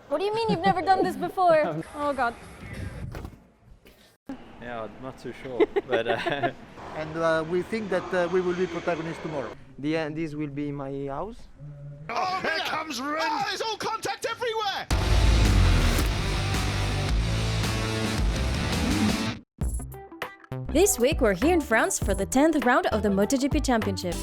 What do you mean you've never done this before? Oh God. Yeah, I'm not too sure, but And we think that we will be protagonists tomorrow. This will be my house. Oh, here comes Ren! Oh, there's all contact everywhere! This week we're here in France for the 10th round of the MotoGP Championship.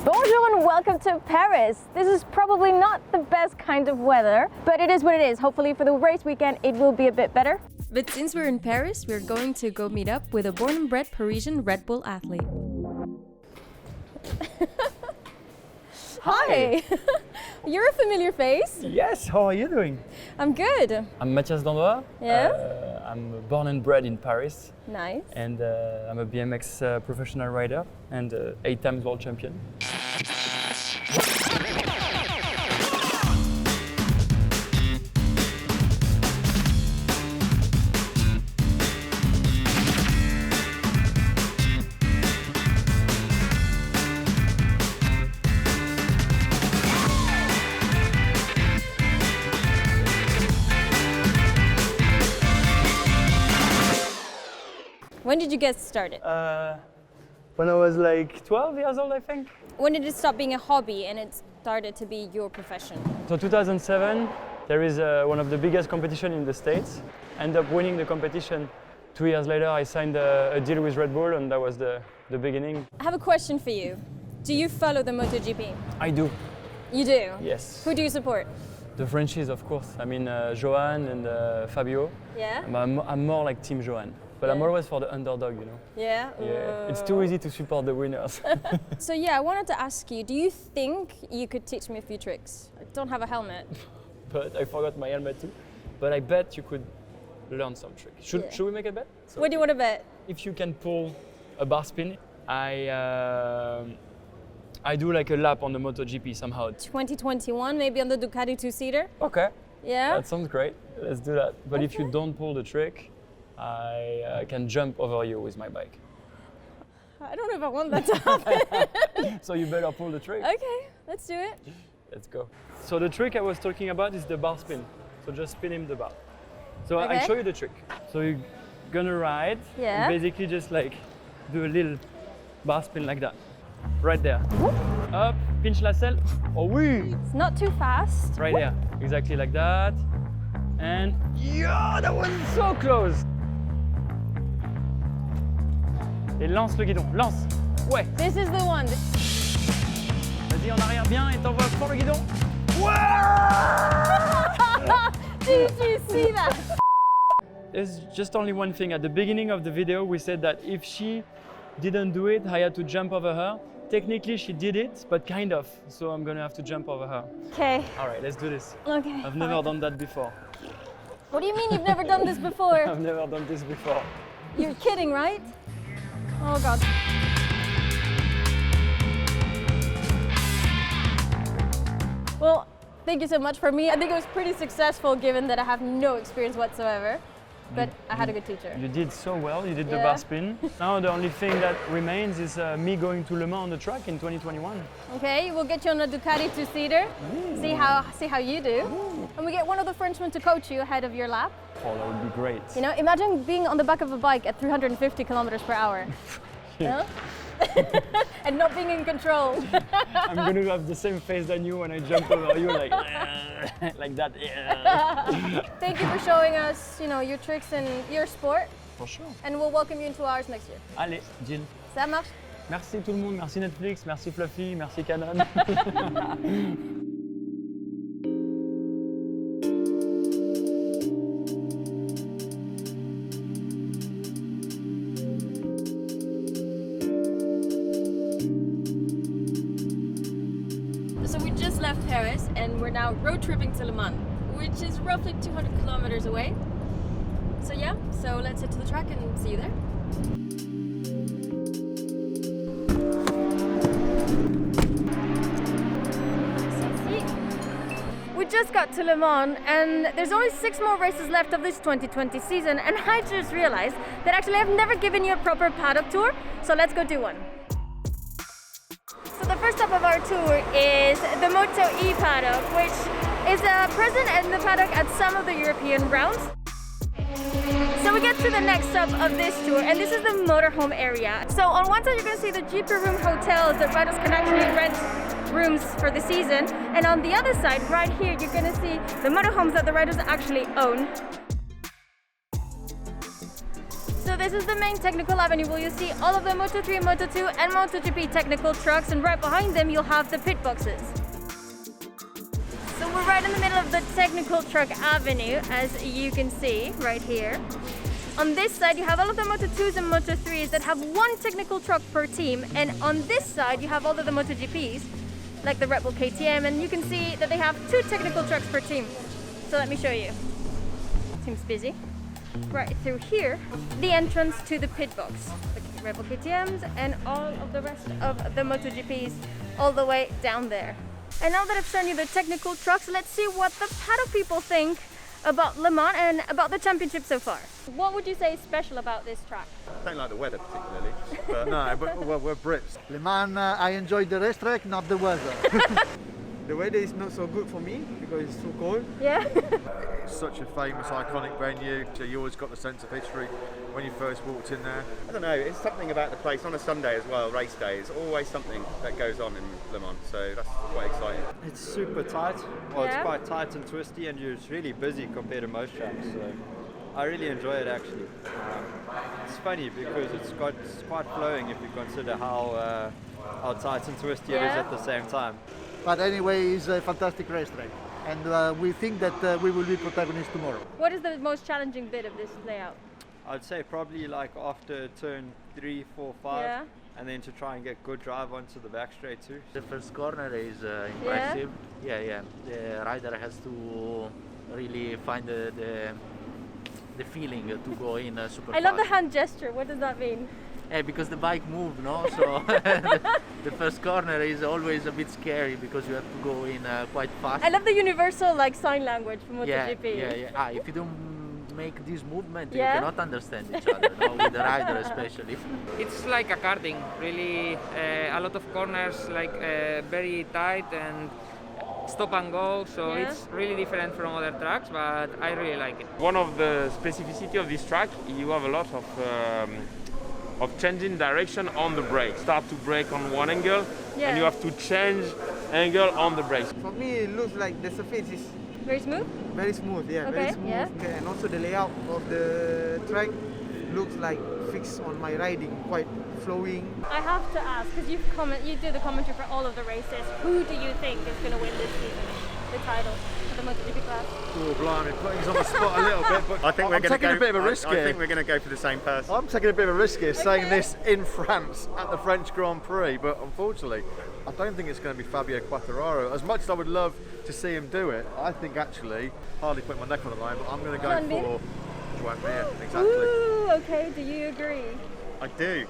Bonjour and welcome to Paris. This is probably not the best kind of weather, but it is what it is. Hopefully for the race weekend it will be a bit better. But since we're in Paris, we're going to go meet up with a born and bred Parisian Red Bull athlete. Hi! You're a familiar face. Yes, how are you doing? I'm good. I'm Matthias Dandois. Yeah? I'm born and bred in Paris. Nice. And I'm a BMX professional rider and 8 times world champion. When did you get started? When I was like 12 years old, I think. When did it stop being a hobby and it started to be your profession? So 2007, there is one of the biggest competition in the States. End up winning the competition. 2 years later, I signed a deal with Red Bull, and that was the beginning. I have a question for you. Do you follow the MotoGP? I do. You do? Yes. Who do you support? The Frenchies, of course. I mean, Johan and Fabio. Yeah? I'm more like Team Johan. But I'm Yeah. always for the underdog, you know. Yeah? Yeah, it's too easy to support the winners. So yeah, I wanted to ask you, do you think you could teach me a few tricks? I don't have a helmet. But I forgot my helmet too. But I bet you could learn some tricks. Should Yeah. we make a bet? So What do you want to bet? if you can pull a bar spin, I do like a lap on the MotoGP somehow. 2021, maybe on the Ducati two-seater? Okay, Yeah? that sounds great. Let's do that. But if you don't pull the trick, I can jump over you with my bike. I don't know if I want that to happen. So you better pull the trick. Okay, let's do it. Let's go. So the trick I was talking about is the bar spin. So just spin him the bar. So Okay. I'll show you the trick. So you're gonna ride. Yeah. And basically just like do a little bar spin like that. Right there. Up, pinch la selle. Oh oui! It's not too fast. Right there. Exactly like that. And yeah, that was so close. Et lance le guidon. Lance. Ouais. This is the one. Vas-y en arrière bien et t'envoies fort le guidon. Did you see that? There's just only one thing. At the beginning of the video, we said that if she didn't do it, I had to jump over her. Technically, she did it, but kind of. So I'm gonna have to jump over her. Okay. All right, let's do this. Okay. I've never done that before. What do you mean you've never done this before? I've never done this before. You're kidding, right? Oh God. Well, thank you so much. For me, I think it was pretty successful given that I have no experience whatsoever. But I had a good teacher. You did so well. You did the Yeah. bar spin. Now the only thing that remains is me going to Le Mans on the track in 2021. Okay, we'll get you on a Ducati two-seater. See how you do. And we get one of the Frenchmen to coach you ahead of your lap. Oh, that would be great. You know, imagine being on the back of a bike at 350 kilometers per hour. You know? And not being in control. I'm going to have the same face than you when I jump over you, like like that. Thank you for showing us, you know, your tricks and your sport. For sure. And we'll welcome you into ours next year. Allez, Jill. Ça marche? Merci tout le monde, merci Netflix, merci Fluffy, merci Canon. So we just left Paris and we're now road tripping to Le Mans, which is roughly 200 kilometers away. So yeah, so let's head to the track and see you there. just got to Le Mans and there's only 6 more races left of this 2020 season, and I just realized that actually I've never given you a proper paddock tour, so let's go do one. So the first stop of our tour is the Moto E paddock, which is present in the paddock at some of the European rounds. So we get to the next stop of this tour, and this is the motorhome area. So on one side you're going to see the GP room hotels that riders can actually rent rooms for the season, and on the other side right here you're going to see the motorhomes that the riders actually own. So this is the main technical avenue where you'll see all of the Moto3, Moto2 and MotoGP technical trucks, and right behind them you'll have the pit boxes. So we're right in the middle of the technical truck avenue, as you can see right here. On this side you have all of the Moto2s and Moto3s that have 1 technical truck per team, and on this side you have all of the MotoGPs, like the Red Bull KTM, and you can see that they have 2 technical trucks per team. So let me show you. Seems busy. Right through here, the entrance to the pit box. The Red Bull KTMs and all of the rest of the MotoGPs all the way down there. And now that I've shown you the technical trucks, let's see what the paddock people think about Le Mans and about the championship so far. What would you say is special about this track? I don't like the weather particularly, but No, but we're Brits. Le Mans, I enjoy the racetrack, not the weather. The weather is not so good for me because it's too cold. Yeah? it's such a famous, iconic venue, so you always got the sense of history when you first walked in there. I don't know, it's something about the place, on a Sunday as well, race day, it's always something that goes on in Le Mans, so that's quite exciting. It's super tight. Well, Yeah. it's quite tight and twisty, and it's really busy compared to most tracks. So I really enjoy it actually. It's funny because it's quite flowing if you consider how tight and twisty it is Yeah. at the same time. But anyway, it's a fantastic racetrack, and we think that we will be protagonists tomorrow. What is the most challenging bit of this layout? I'd say probably like after turn 3, 4, 5, Yeah. and then to try and get good drive onto the back straight too. The first corner is impressive. Yeah. The rider has to really find the feeling to go in super I love the fast. hand gesture, what does that mean? Yeah, because the bike moves, no? So the first corner is always a bit scary because you have to go in quite fast. I love the universal like sign language from yeah, MotoGP. yeah. If you don't make this movement, Yeah. you cannot understand each other, no? With the rider especially. It's like a karting, really a lot of corners, like very tight and stop and go, so Yeah. it's really different from other tracks, but I really like it. One of the specificity of this track, you have a lot of changing direction on the brake. Start to brake on one angle, Yeah. and you have to change angle on the brakes. For me, it looks like the surface is Very smooth? very smooth. Yeah, Okay, very smooth. yeah. And also the layout of the track looks like fixed on my riding, quite flowing. I have to ask, because you do the commentary for all of the races, who do you think is going to win this season, the title for the MotoGP class? Oh, blimey, putting us on the spot a little bit, but I think we're I'm going to taking go. a bit of a risk I here. think we're going to go for the same person. I'm taking a bit of a risk here, saying Okay. this in France at the French Grand Prix, but unfortunately, I don't think it's going to be Fabio Quartararo. As much as I would love to see him do it, I think actually, hardly putting my neck on the line, but I'm going to go Joan Mir? for Joan Mir, exactly. Ooh, okay, do you agree? I do.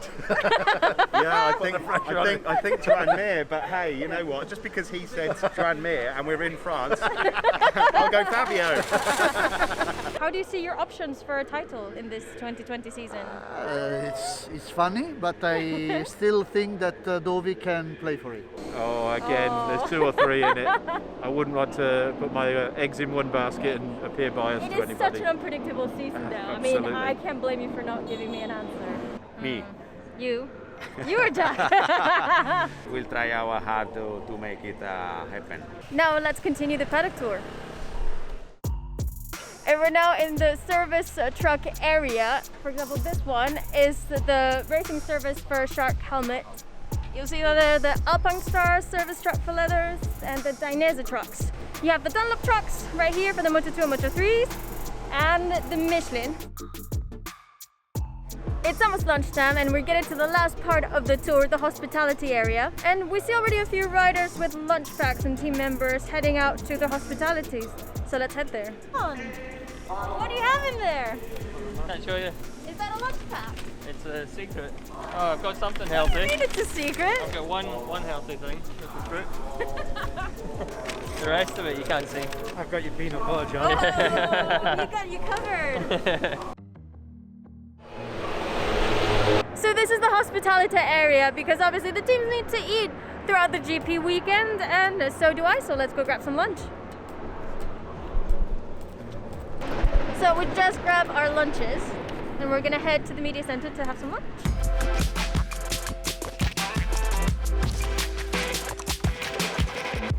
Yeah, I think Joan Mir, but hey, you know what? Just because he said Joan Mir and we're in France, I'll go Fabio. How do you see your options for a title in this 2020 season? It's funny, but I still think that Dovi can play for it. Oh, again, there's 2 or 3 in it. I wouldn't want to put my eggs in one basket and appear biased It to is anybody. such an unpredictable season though. I mean, Absolutely. I can't blame you for not giving me an answer. Me. You? You or Jack? We'll try our hard to make it happen. Now let's continue the paddock tour. And we're now in the service truck area. For example, this one is the racing service for Shark helmet. You'll see the Alpine Star service truck for leathers and the Dainese trucks. You have the Dunlop trucks right here for the Moto2 and Moto3s and the Michelin. It's almost lunchtime and we're getting to the last part of the tour, the hospitality area. And we see already a few riders with lunch packs and team members heading out to their hospitalities. So let's head there. What do you have in there? Can't show you. Is that a lunch pack? It's a secret. Oh, I've got something What do you healthy. mean it's a secret? I've got one healthy thing. That's the fruit. The rest of it you can't see. I've got your peanut butter, John. Oh, we got you covered. So this is the hospitality area because obviously the teams need to eat throughout the GP weekend, and so do I, so let's go grab some lunch. So we just grabbed our lunches and we're gonna head to the media center to have some lunch.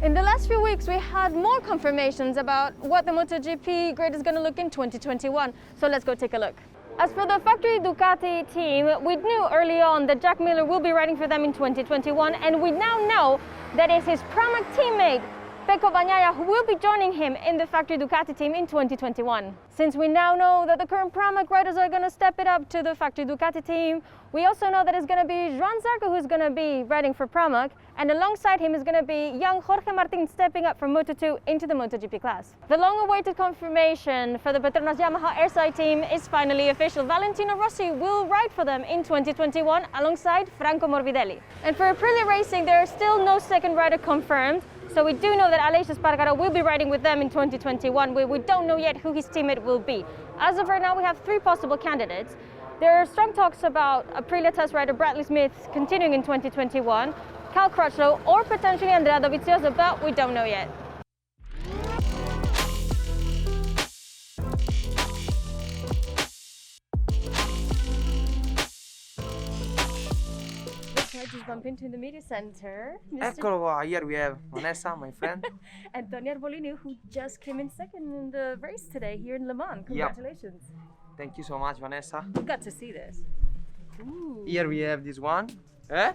In the last few weeks, we had more confirmations about what the MotoGP grid is going to look in 2021. So let's go take a look. As for the factory Ducati team, we knew early on that Jack Miller will be riding for them in 2021, and we now know that it's his Pramac teammate, Pecco Bagnaia, who will be joining him in the factory Ducati team in 2021. Since we now know that the current Pramac riders are going to step it up to the factory Ducati team, we also know that it's going to be Joan Zarco who's going to be riding for Pramac, and alongside him is going to be young Jorge Martin stepping up from Moto2 into the MotoGP class. The long-awaited confirmation for the Petronas Yamaha airside team is finally official. Valentino Rossi will ride for them in 2021 alongside Franco Morbidelli. And for Aprilia Racing, there is still no second rider confirmed. So we do know that Aleix Espargaro will be riding with them in 2021. We don't know yet who his teammate will be. As of right now, we have 3 possible candidates. There are strong talks about Aprilia test rider Bradley Smith continuing in 2021, Cal Crutchlow, or potentially Andrea Dovizioso, but we don't know yet. I just bumped into the media center. Eccolo qua, here we have Vanessa, my friend. And Tony Arbolino, who just came in second in the race today here in Le Mans. Congratulations. Yep. Thank you so much, Vanessa. You got to see this. Ooh. Here we have this one. Eh?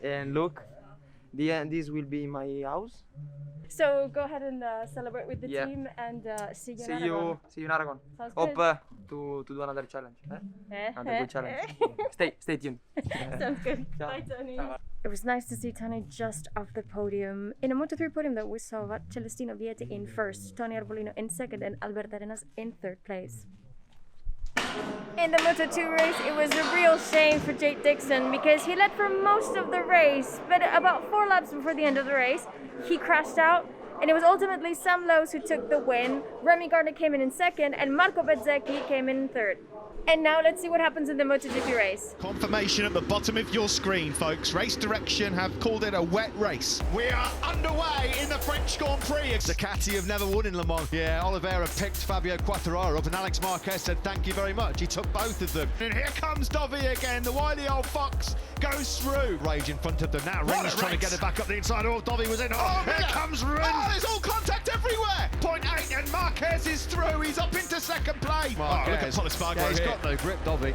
And look, this will be my house. So go ahead and celebrate with the team and see you in Aragon. See you in Aragon. Sounds Hope good. To do another challenge. Another good challenge. Stay tuned. Sounds good. Bye, Tony. It was nice to see Tony just off the podium. In a Moto3 podium that we saw Celestino Vietti in first, Tony Arbolino in second, and Alberto Arenas in third place. In the Moto2 race, it was a real shame for Jake Dixon because he led for most of the race, but about 4 laps before the end of the race, he crashed out, and it was ultimately Sam Lowes who took the win. Remy Gardner came in second, and Marco Bezzecchi came in third. And now let's see what happens in the MotoGP race. Confirmation at the bottom of your screen, folks. Race Direction have called it a wet race. We are underway in the French Grand Prix. Ducati have never won in Le Mans. Yeah, Oliveira picked Fabio Quartararo up and Alex Marquez said thank you very much. He took both of them. And here comes Dovi again. The wily old fox goes through. Rage in front of them now. Ring's trying to get it back up the inside. Oh, Dovi was in. Oh, here comes Ring. Oh, there's all contact everywhere. 0.8 and Marquez is through. He's up into second place. Marquez. Oh, look at Paul Espargaro yeah, he's here. got no grip, Dovi.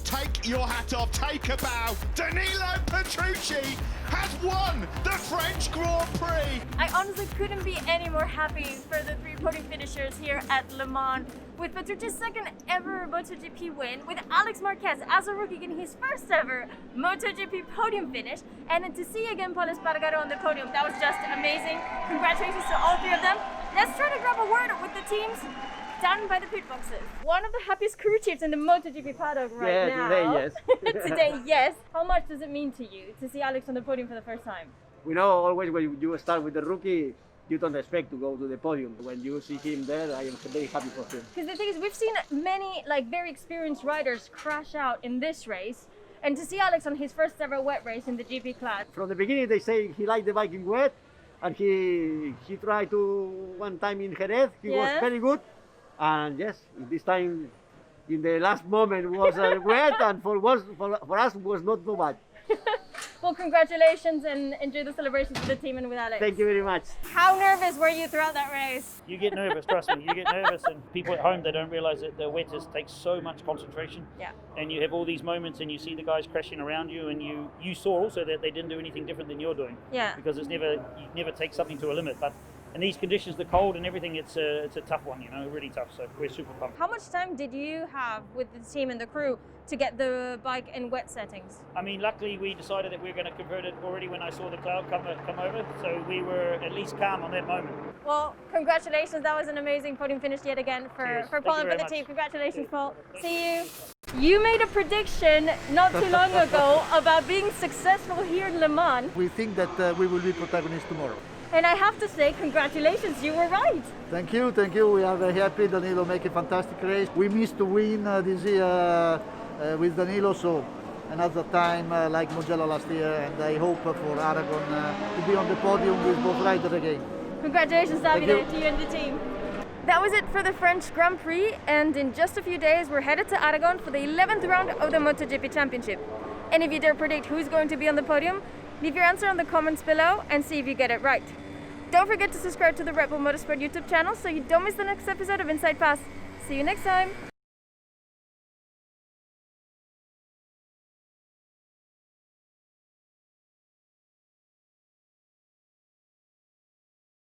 Take your hat off, take a bow. Danilo Petrucci has won the French Grand Prix. I honestly couldn't be any more happy for the 3 podium finishers here at Le Mans. With Petrucci's second ever MotoGP win, with Alex Marquez as a rookie getting his first ever MotoGP podium finish, and to see again Paul Espargaro on the podium, that was just amazing. Congratulations to all 3 of them. Let's try to grab a word with the teams down by the pit boxes. One of the happiest crew chiefs in the MotoGP paddock right now. Today, yes. Today, yes. How much does it mean to you to see Alex on the podium for the first time? We know always when you start with the rookie, you don't expect to go to the podium. When you see him there, I am very happy for him. Because the thing is, we've seen many very experienced riders crash out in this race, and to see Alex on his first ever wet race in the GP class. From the beginning, they say he liked the bike in wet, and he tried to one time in Jerez. He was very good. And yes, this time, in the last moment, was wet, and for us was not so bad. Well, congratulations and enjoy the celebrations with the team and with Alex. Thank you very much. How nervous were you throughout that race? You get nervous, trust me. You get nervous, and people at home, they don't realise that the wettest takes so much concentration. Yeah. And you have all these moments, and you see the guys crashing around you, and you saw also that they didn't do anything different than you're doing. Yeah. Because you never take something to a limit, but in these conditions, the cold and everything, it's a tough one, really tough. So we're super pumped. How much time did you have with the team and the crew to get the bike in wet settings? I mean, luckily we decided that we were going to convert it already when I saw the cloud come over, so we were at least calm on that moment. Well, congratulations. That was an amazing podium finish yet again for Paul and for the team. Congratulations, Paul. See you. You made a prediction not too long ago about being successful here in Le Mans. We think that we will be protagonists tomorrow. And I have to say, congratulations, you were right. Thank you, thank you. We are very happy. Danilo make a fantastic race. We missed to win this year with Danilo, so another time like Mugello last year, and I hope for Aragon to be on the podium with both riders again. Congratulations, Davide, to you and the team. That was it for the French Grand Prix, and in just a few days we're headed to Aragon for the 11th round of the MotoGP Championship. And if you dare predict who's going to be on the podium, leave your answer in the comments below and see if you get it right. Don't forget to subscribe to the Red Bull Motorsport YouTube channel so you don't miss the next episode of Inside Pass. See you next time!